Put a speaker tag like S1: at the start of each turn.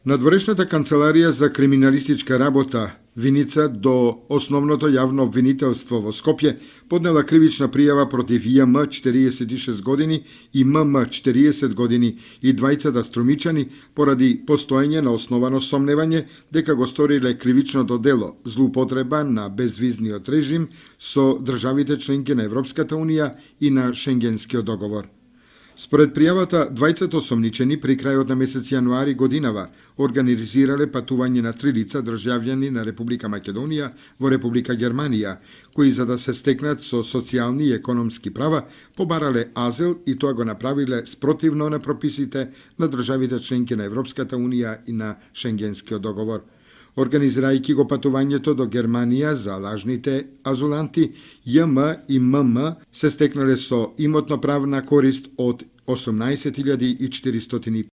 S1: Надворешната канцеларија за криминалистичка работа Виница до Основното јавно обвинителство во Скопје поднела кривична пријава против ЈМ 46 години и ММ 40 години и двајцата струмичани поради постоење на основано сомневање дека го сториле кривичното дело злоупотреба на безвизниот режим со државите членки на Европската Унија и на Шенгенскиот договор. Според пријавата, двајцата осомничени при крајот на месец јануари годинава организирале патување на 3 лица државјани на Република Македонија во Република Германија, кои за да се стекнат со социјални и економски права, побарале азил и тоа го направиле спротивно на прописите на државите членки на Европската Унија и на Шенгенскиот договор. Организирајќи го патувањето до Германија за лажните азуланти, ЈМ и ММ се стекнале со имотно-правна корист од 18.400